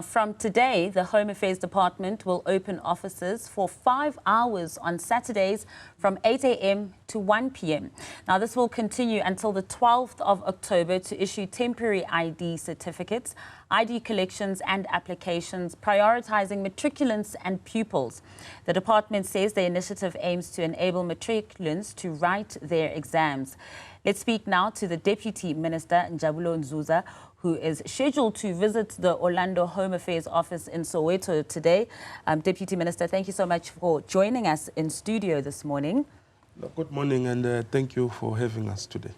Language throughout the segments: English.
From today, the Home Affairs Department will open offices for 5 hours on Saturdays from 8 a.m. to 1 p.m. Now, this will continue until the 12th of October to issue temporary ID certificates, ID collections and applications, prioritising matriculants and pupils. The department says the initiative aims to enable matriculants to write their exams. Let's speak now to the Deputy Minister, Njabulo Nzuza, who is scheduled to visit the Orlando Home Affairs Office in Soweto today. Deputy Minister, thank you so much for joining us in studio this morning. Good morning, and thank you for having us today.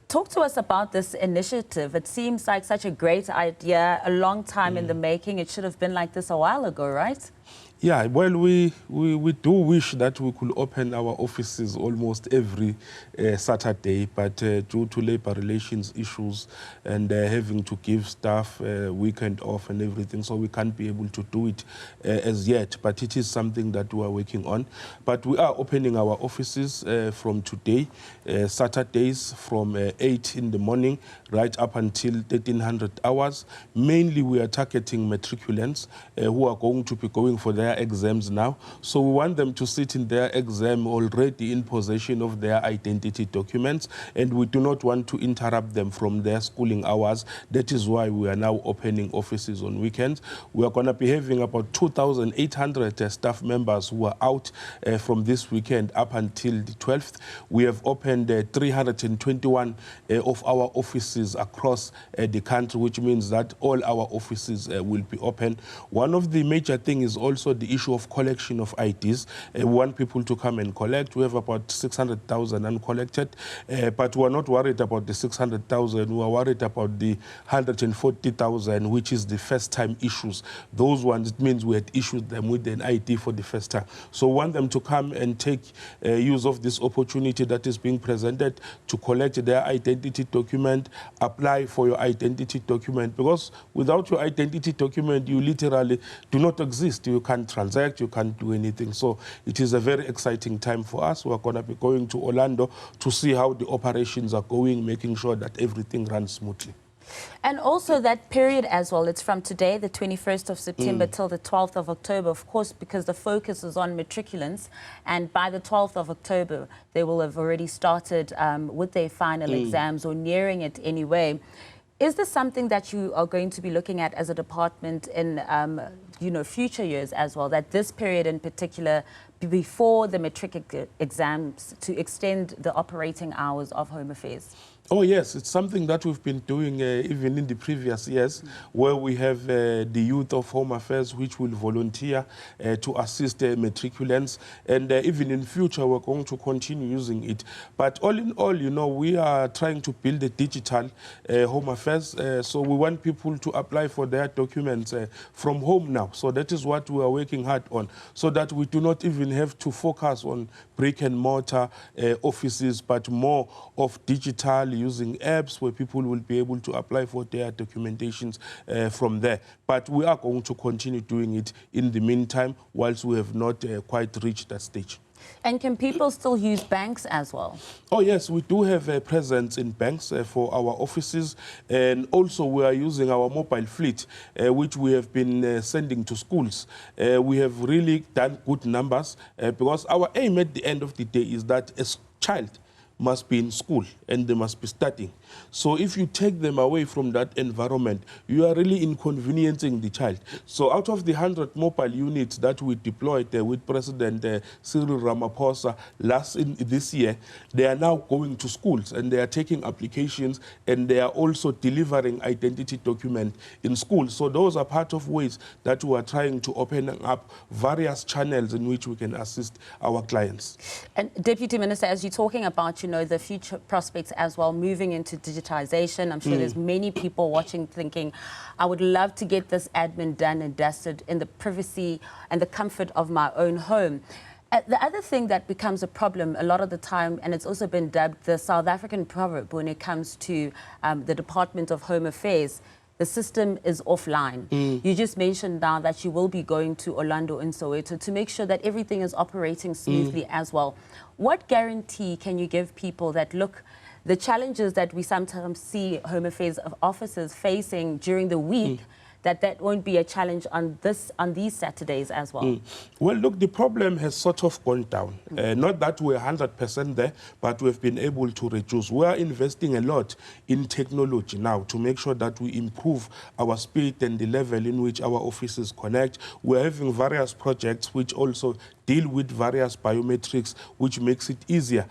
Talk to us about this initiative. It seems like such a great idea, a long time in the making. It should have been like this a while ago, right? Yeah, well, we do wish that we could open our offices almost every Saturday, but due to labor relations issues and having to give staff weekend off and everything, so we can't be able to do it as yet. But it is something that we are working on. But we are opening our offices from today, Saturdays from 8 in the morning right up until 1300 hours. Mainly we are targeting matriculants who are going to be going for their exams now. So we want them to sit in their exam already in possession of their identity documents, and we do not want to interrupt them from their schooling hours. That is why we are now opening offices on weekends. We are going to be having about 2,800 staff members who are out from this weekend up until the 12th. We have opened 321 of our offices across the country, which means that all our offices will be open. One of the major things is also the issue of collection of IDs. We want people to come and collect. We have about 600,000 uncollected, but we're not worried about the 600,000. We are worried about the 140,000, which is the first-time issues. Those ones, it means we had issued them with an ID for the first time. So we want them to come and take use of this opportunity that is being presented to collect their identity document, apply for your identity document, because without your identity document, you literally do not exist. You can't transact, you can't do anything. So it is a very exciting time for us. We're going to be going to Orlando to see how the operations are going, making sure that everything runs smoothly. And also that period as well, it's from today, the 21st of September, till the 12th of October, of course, because the focus is on matriculants. And by the 12th of October, they will have already started with their final exams or nearing it anyway. Is this something that you are going to be looking at as a department in, future years as well, that this period in particular, before the matric exams, to extend the operating hours of Home Affairs? Oh, yes, it's something that we've been doing even in the previous years, where we have the youth of Home Affairs, which will volunteer to assist matriculants. And even in future, we're going to continue using it. But all in all, we are trying to build a digital Home Affairs. So we want people to apply for their documents from home now. So that is what we are working hard on, so that we do not even have to focus on brick and mortar offices, but more of digital, using apps where people will be able to apply for their documentations from there. But we are going to continue doing it in the meantime, whilst we have not quite reached that stage. And can people still use banks as well? Oh, yes, we do have a presence in banks for our offices. And also we are using our mobile fleet, which we have been sending to schools. We have really done good numbers because our aim at the end of the day is that a child must be in school and they must be studying. So if you take them away from that environment, you are really inconveniencing the child. So out of the 100 mobile units that we deployed with President Cyril Ramaphosa this year, they are now going to schools and they are taking applications and they are also delivering identity document in schools. So those are part of ways that we are trying to open up various channels in which we can assist our clients. And Deputy Minister, as you're talking about, the future prospects as well, moving into digitization. I'm sure there's many people watching thinking, I would love to get this admin done and dusted in the privacy and the comfort of my own home. The other thing that becomes a problem a lot of the time, and it's also been dubbed the South African proverb when it comes to the Department of Home Affairs, the system is offline. You just mentioned now that you will be going to Orlando and Soweto to make sure that everything is operating smoothly as well. What guarantee can you give people that, look, the challenges that we sometimes see Home Affairs officers facing during the week that won't be a challenge on these Saturdays as well? Well, look, the problem has sort of gone down. Not that we're 100% there, but we've been able to reduce. We are investing a lot in technology now to make sure that we improve our speed and the level in which our offices connect. We're having various projects which also deal with various biometrics, which makes it easier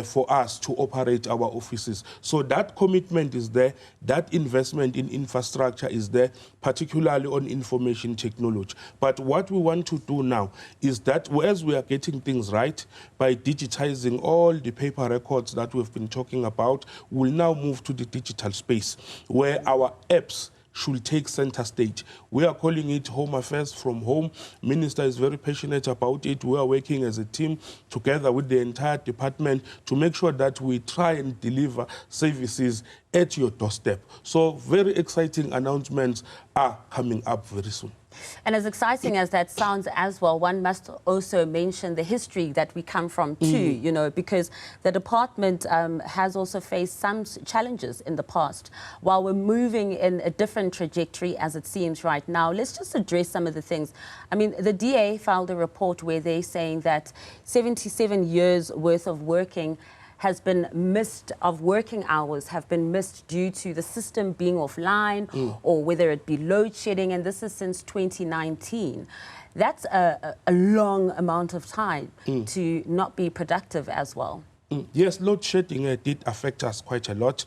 for us to operate our offices. So that commitment is there, that investment in infrastructure is there, particularly on information technology. But what we want to do now is that as we are getting things right, by digitizing all the paper records that we've been talking about, we'll now move to the digital space, where our apps should take center stage. We are calling it Home Affairs from Home. Minister is very passionate about it. We are working as a team together with the entire department to make sure that we try and deliver services at your doorstep. So very exciting announcements are coming up very soon. And as exciting as that sounds as well, one must also mention the history that we come from too, you know, because the department has also faced some challenges in the past. While we're moving in a different trajectory as it seems right now, let's just address some of the things. I mean, the DA filed a report where they're saying that 77 years worth of working has been missed, of working hours have been missed due to the system being offline or whether it be load shedding, and this is since 2019. That's a long amount of time to not be productive as well. Yes, load shedding did affect us quite a lot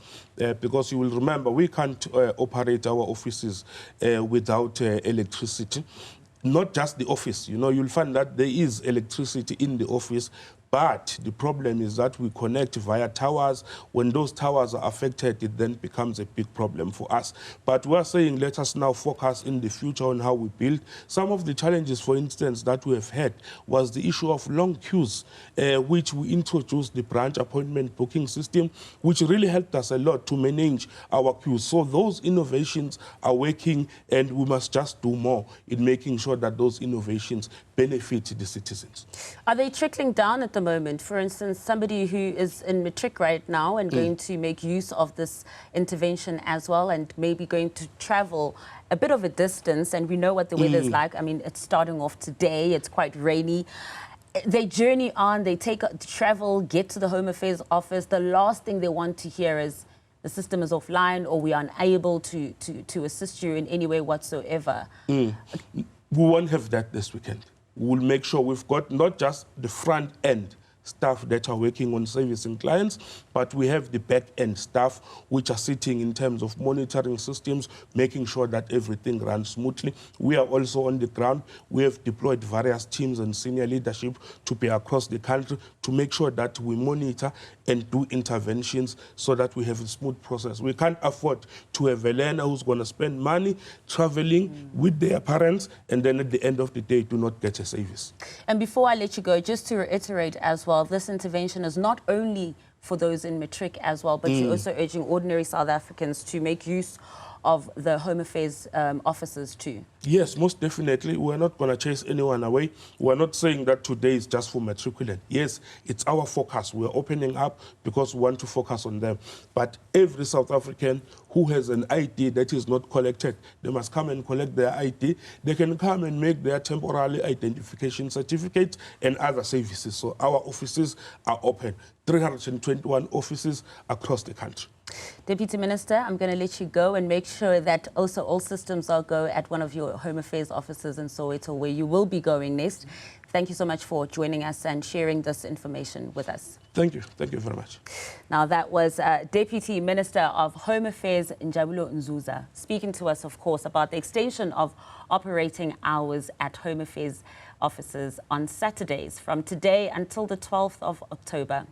because you will remember we can't operate our offices without electricity. Not just the office, you know, you'll find that there is electricity in the office, but the problem is that we connect via towers. When those towers are affected, it then becomes a big problem for us. But we're saying let us now focus in the future on how we build. Some of the challenges, for instance, that we have had was the issue of long queues, which we introduced the branch appointment booking system, which really helped us a lot to manage our queues. So those innovations are working, and we must just do more in making sure that those innovations benefit the citizens. Are they trickling down at the moment? For instance, somebody who is in matric right now and going to make use of this intervention as well, and maybe going to travel a bit of a distance, and we know what the weather's like. I mean, it's starting off today, it's quite rainy. They journey on, they travel, get to the Home Affairs office. The last thing they want to hear is the system is offline or we are unable to assist you in any way whatsoever. We won't have that this weekend. We'll make sure we've got not just the front end staff that are working on servicing clients, but we have the back-end staff which are sitting in terms of monitoring systems, making sure that everything runs smoothly. We are also on the ground. We have deployed various teams and senior leadership to be across the country to make sure that we monitor and do interventions so that we have a smooth process. We can't afford to have a learner who's going to spend money traveling with their parents and then at the end of the day do not get a service. And before I let you go, just to reiterate as well, this intervention is not only for those in matric as well, but you're also urging ordinary South Africans to make use of the Home Affairs officers too. Yes, most definitely. We're not going to chase anyone away. We're not saying that today is just for matriculant. Yes, it's our focus. We're opening up because we want to focus on them. But every South African who has an ID that is not collected, they must come and collect their ID. They can come and make their temporary identification certificate and other services. So our offices are open. 321 offices across the country. Deputy Minister, I'm going to let you go and make sure that also all systems are go at one of your Home Affairs offices in Soweto, where you will be going next. Thank you so much for joining us and sharing this information with us. Thank you. Thank you very much. Now, that was Deputy Minister of Home Affairs, Njabulo Nzuza, speaking to us, of course, about the extension of operating hours at Home Affairs offices on Saturdays from today until the 12th of October.